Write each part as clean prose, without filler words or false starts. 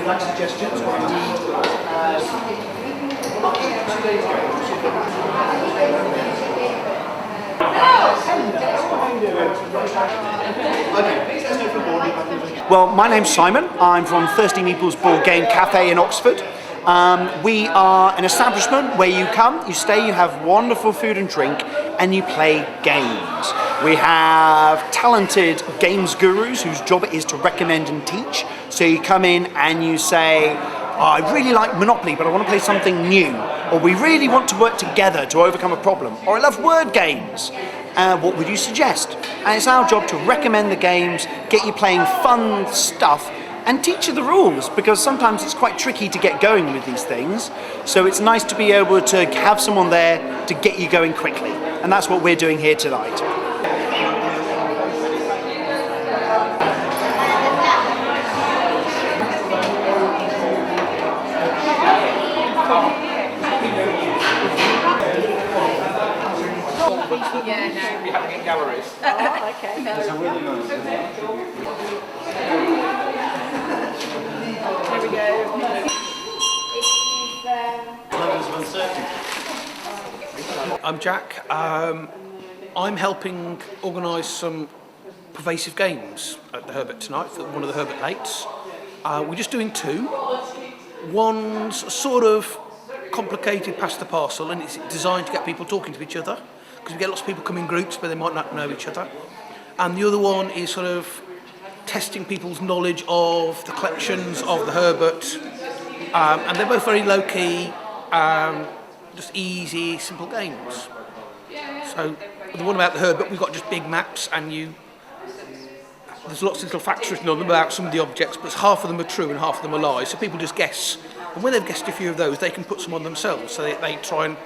you like suggestions or indeed Well, my name's Simon. I'm from Thirsty Meeple's Board Game Cafe in Oxford. We are an establishment where you come, you stay, you have wonderful food and drink, and you play games. We have talented games gurus whose job it is to recommend and teach. So you come in and you say, I really like Monopoly, but I want to play something new. Or we really want to work together to overcome a problem. Or I love word games. What would you suggest? And it's our job to recommend the games, get you playing fun stuff, and teach you the rules, because sometimes it's quite tricky to get going with these things. So it's nice to be able to have someone there to get you going quickly. And that's what we're doing here tonight. Yeah, no. We have it in galleries. Oh, okay. There's a really nice Here we go. I'm Jack. I'm helping organise some pervasive games at the Herbert tonight for one of the Herbert Lates. We're just doing two. One's sort of complicated past the parcel, and it's designed to get people talking to each other, because we get lots of people come in groups but they might not know each other. And the other one is sort of testing people's knowledge of the collections of the Herbert, and they're both very low-key, just easy, simple games. So the one about the Herbert, we've got just big maps, and there's lots of little facts written on them about some of the objects, but half of them are true and half of them are lies, so people just guess. And when they've guessed a few of those, they can put some on themselves, so they try and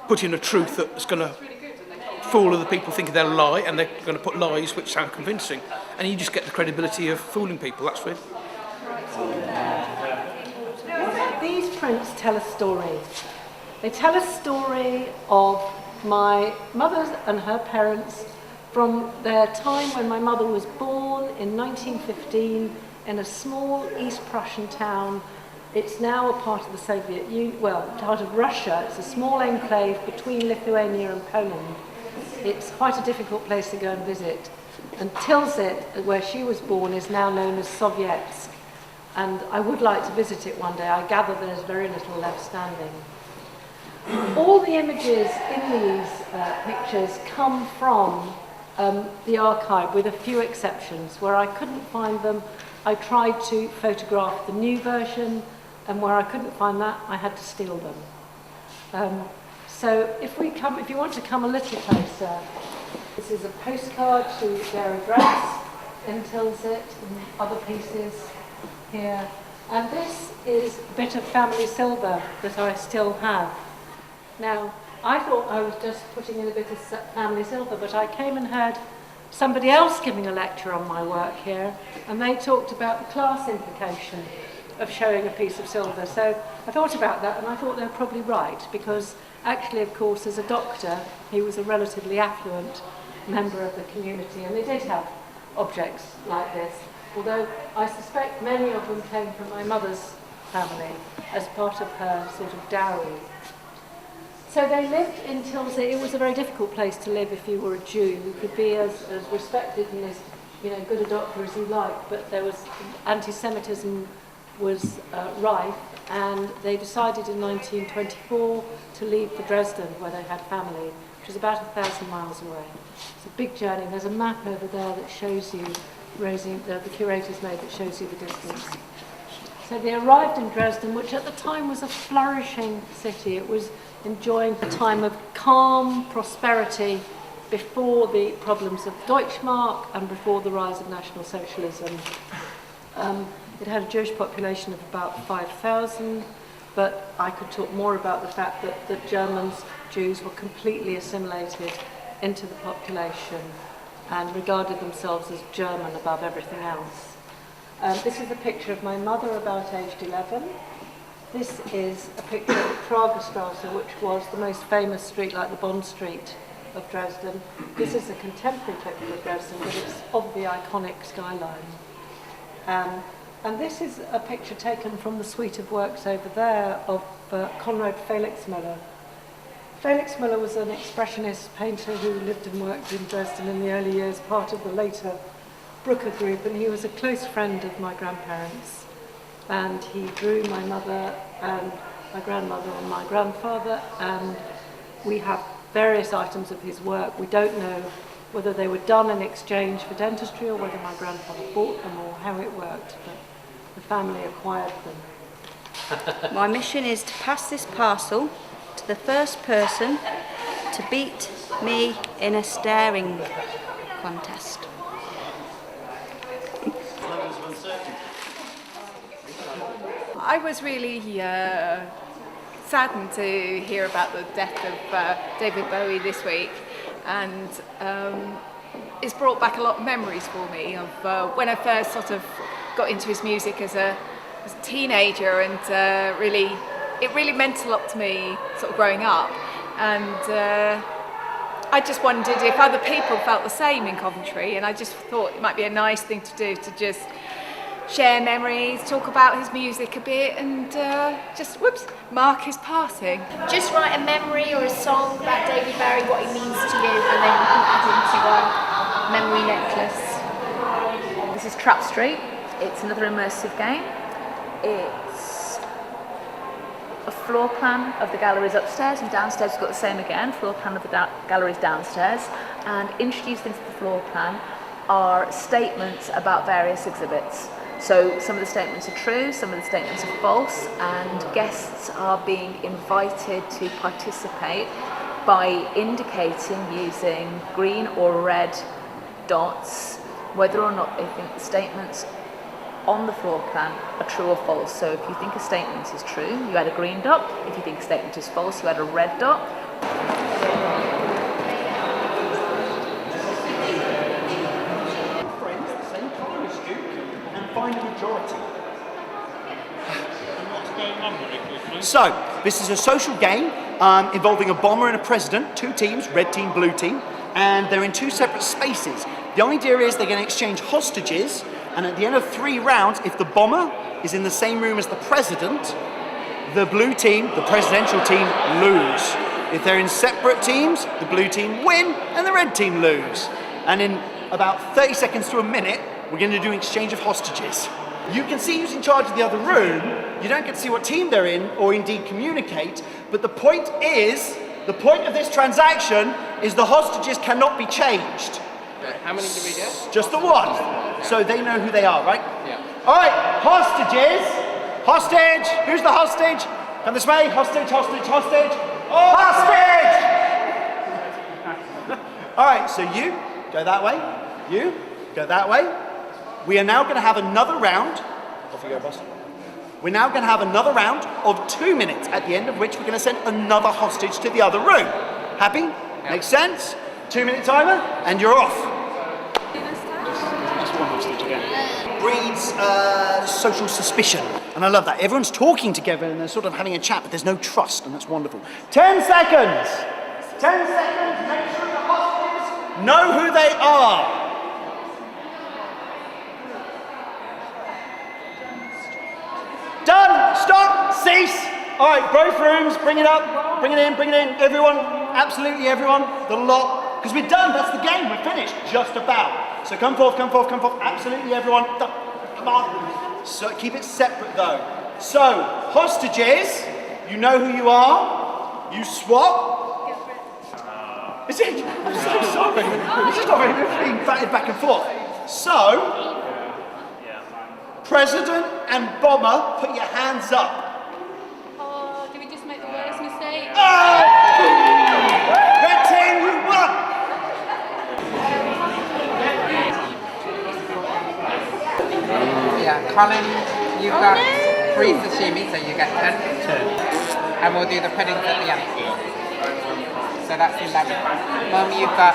put in a truth that's going to fool other people thinking they're a lie, and they're going to put lies which sound convincing. And you just get the credibility of fooling people, that's it. These prints tell a story. They tell a story of my mother and her parents from their time when my mother was born in 1915 in a small East Prussian town. It's now a part of the Soviet Union, well, part of Russia. It's a small enclave between Lithuania and Poland. It's quite a difficult place to go and visit. And Tilsit, where she was born, is now known as Sovietsk. And I would like to visit it one day. I gather there's very little left standing. All the images in these pictures come from the archive, with a few exceptions. Where I couldn't find them, I tried to photograph the new version, and where I couldn't find that, I had to steal them. So if you want to come a little closer, this is a postcard to their address in Tilsit, and other pieces here. And this is a bit of family silver that I still have. Now, I thought I was just putting in a bit of family silver, but I came and heard somebody else giving a lecture on my work here, and they talked about the class implication of showing a piece of silver. So I thought about that, and I thought they were probably right, because actually, of course, as a doctor, he was a relatively affluent member of the community, and they did have objects like this, although I suspect many of them came from my mother's family as part of her sort of dowry. So they lived in Tilsit. It was a very difficult place to live if you were a Jew. You could be as respected and as good a doctor as you like, but there was anti-Semitism was rife, and they decided in 1924 to leave for Dresden, where they had family, which is about 1,000 miles away. It's a big journey. There's a map over there that shows you, Rosie, the curator's made, that shows you the distance. So they arrived in Dresden, which at the time was a flourishing city. It was enjoying a time of calm prosperity before the problems of Deutschmark and before the rise of National Socialism. It had a Jewish population of about 5,000, but I could talk more about the fact that the Jews were completely assimilated into the population and regarded themselves as German above everything else. This is a picture of my mother about aged 11. This is a picture of Pragerstrasse, which was the most famous street, like the Bond Street of Dresden. This is a contemporary picture of Dresden, but it's of the iconic skyline. And this is a picture taken from the suite of works over there of Conrad Felix Müller. Felix Müller was an expressionist painter who lived and worked in Dresden in the early years, part of the later Brooker group, and he was a close friend of my grandparents. And he drew my mother and my grandmother and my grandfather, and we have various items of his work. We don't know whether they were done in exchange for dentistry or whether my grandfather bought them or how it worked, but the family acquired them. My mission is to pass this parcel to the first person to beat me in a staring contest. I was really saddened to hear about the death of David Bowie this week, and it's brought back a lot of memories for me of when I first sort of got into his music as a teenager, and it really meant a lot to me sort of growing up, and I just wondered if other people felt the same in Coventry, and I just thought it might be a nice thing to do, to just share memories, talk about his music a bit, and just mark his passing. Just write a memory or a song about David Bowie, what he means to you, and then you can add into a memory necklace. This is Trap Street. It's another immersive game. It's a floor plan of the galleries upstairs, and downstairs we've got the same again, floor plan of the galleries downstairs, and introduced into the floor plan are statements about various exhibits. So some of the statements are true, some of the statements are false, and guests are being invited to participate by indicating using green or red dots whether or not they think the statements on the floor plan are true or false. So if you think a statement is true, you add a green dot. If you think a statement is false, you add a red dot. Find a majority. So, this is a social game involving a bomber and a president, two teams, red team, blue team, and they're in two separate spaces. The idea is they're going to exchange hostages, and at the end of 3 rounds, if the bomber is in the same room as the president, the blue team, the presidential team, lose. If they're in separate teams, the blue team win and the red team lose. And in about 30 seconds to a minute, we're going to do an exchange of hostages. You can see who's in charge of the other room. You don't get to see what team they're in or indeed communicate. But the point of this transaction is the hostages cannot be changed. How many do we get? Just the one. Yeah. So they know who they are, right? Yeah. All right, hostages. Hostage. Who's the hostage? Come this way. Hostage, hostage, hostage. Oh, hostage! All right, so you go that way. You go that way. We are now going to have another round. Off you go, boss. We're now going to have another round of 2 minutes, at the end of which we're going to send another hostage to the other room. Happy? Yeah. Makes sense? 2-minute timer, and you're off. Just one hostage again. Breeds social suspicion, and I love that. Everyone's talking together and they're sort of having a chat, but there's no trust, and that's wonderful. 10 seconds. 10 seconds. Make sure the hostages know who they are. Done! Stop! Cease! Alright, both rooms, bring it up, bring it in, everyone, absolutely everyone, the lot, because we're done, that's the game, we're finished, just about. So come forth, absolutely everyone, come on. So keep it separate though. So, hostages, you know who you are, you swap. Is it? I'm so sorry. It's just not very being batted back and forth. So, President and Bomber, put your hands up. Oh, did we just make the worst mistake? Oh! Red team, you won! Yeah, Colin, you've got 3 sashimi, so you get 10. And we'll do the puddings at the end. So that's 11. Mum, you've got